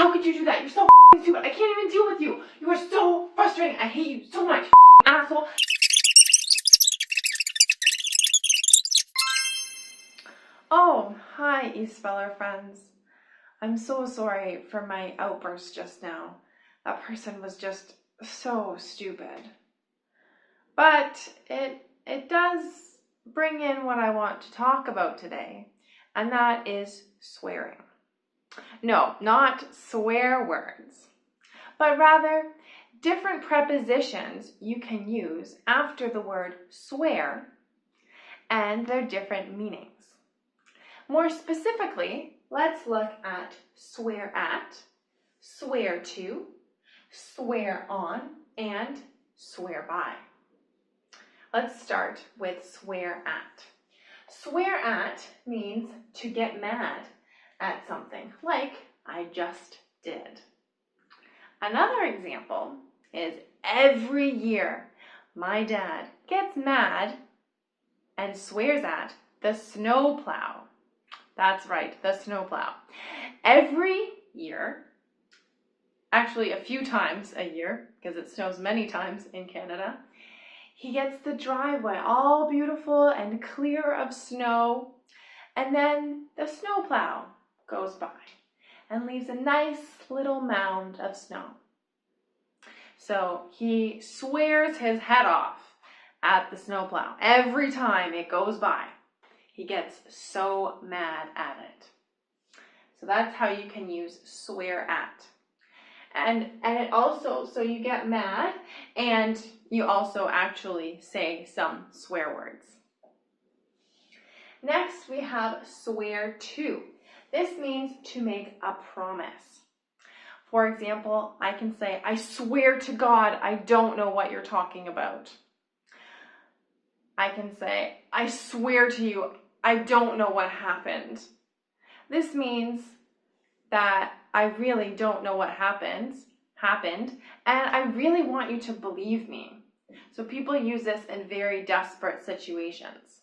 How could you do that? You're so stupid. I can't even deal with you. You are so frustrating. I hate you so much, asshole. Oh, hi, East Speller friends. I'm so sorry for my outburst just now. That person was just so stupid. But it does bring in what I want to talk about today, and that is swearing. No, not swear words, but rather different prepositions you can use after the word swear and their different meanings. More specifically, let's look at swear at, swear to, swear on, and swear by. Let's start with swear at. Swear at means to get mad at something, like I just did. Another example is every year my dad gets mad and swears at the snowplow. That's right, the snowplow. Every year, actually a few times a year, because it snows many times in Canada, he gets the driveway all beautiful and clear of snow, and then the snowplow goes by and leaves a nice little mound of snow. So he swears his head off at the snowplow every time it goes by. He gets so mad at it. So that's how you can use swear at. And it also, so you get mad and you also actually say some swear words. Next we have swear to. This means to make a promise. For example, I can say, I swear to God, I don't know what you're talking about. I can say, I swear to you, I don't know what happened. This means that I really don't know what happened, and I really want you to believe me. So people use this in very desperate situations.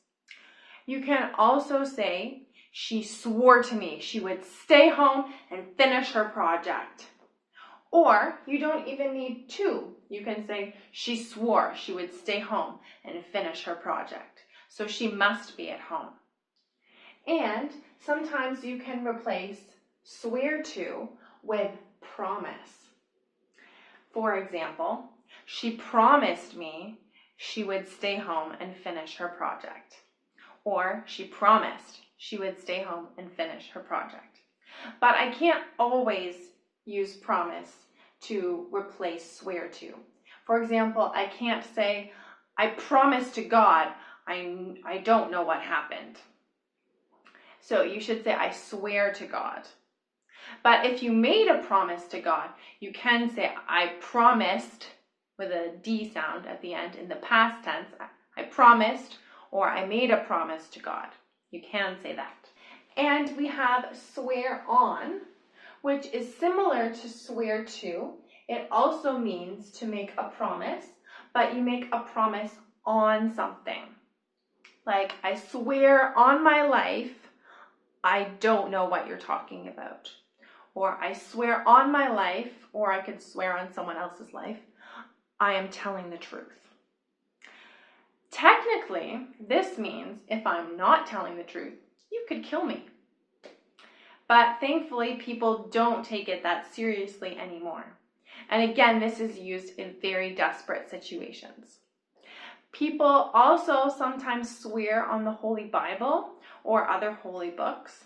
You can also say, she swore to me she would stay home and finish her project. Or you don't even need to. You can say, she swore she would stay home and finish her project. So she must be at home. And sometimes you can replace swear to with promise. For example, she promised me she would stay home and finish her project. Or she promised she would stay home and finish her project. But I can't always use promise to replace swear to. For example, I can't say, I promise to God, I don't know what happened. So you should say, I swear to God. But if you made a promise to God, you can say, I promised, with a D sound at the end in the past tense, I promised, or I made a promise to God. You can say that. And we have swear on, which is similar to swear to. It also means to make a promise, but you make a promise on something. Like, I swear on my life, I don't know what you're talking about. Or I swear on my life, or I could swear on someone else's life, I am telling the truth. Technically, this means if I'm not telling the truth, you could kill me. But thankfully, people don't take it that seriously anymore. And again, this is used in very desperate situations. People also sometimes swear on the Holy Bible or other holy books.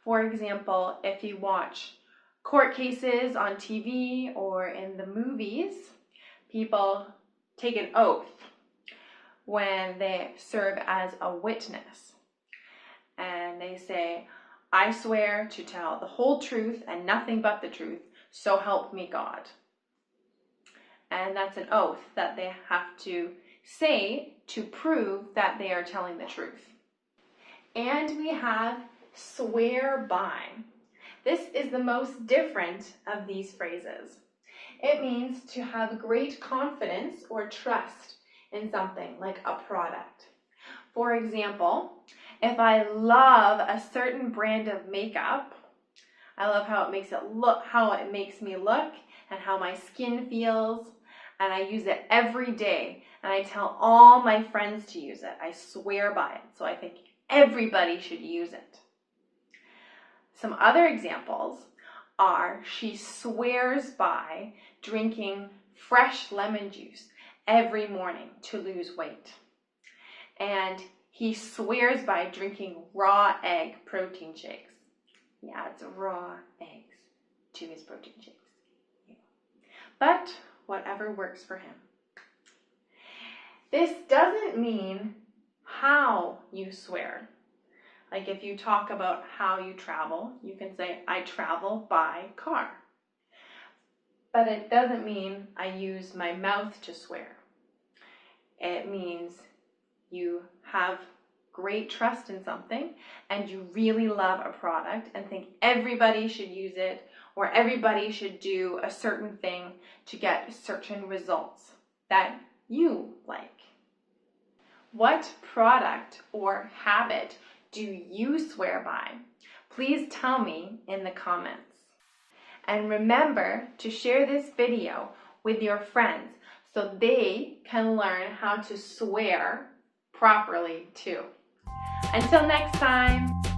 For example, if you watch court cases on TV or in the movies, people take an oath when they serve as a witness. And they say, I swear to tell the whole truth and nothing but the truth, so help me God. And that's an oath that they have to say to prove that they are telling the truth. And we have swear by. This is the most different of these phrases. It means to have great confidence or trust in something, like a product. For example, if I love a certain brand of makeup, I love how it makes me look and how my skin feels. And I use it every day. And I tell all my friends to use it. I swear by it. So I think everybody should use it. Some other examples are she swears by drinking fresh lemon juice every morning to lose weight. And he swears by drinking raw egg protein shakes. He adds raw eggs to his protein shakes. Yeah. But whatever works for him. This doesn't mean how you swear. Like if you talk about how you travel, you can say, I travel by car. But it doesn't mean I use my mouth to swear. It means you have great trust in something and you really love a product and think everybody should use it or everybody should do a certain thing to get certain results that you like. What product or habit do you swear by? Please tell me in the comments. And remember to share this video with your friends so they can learn how to swear properly too. Until next time.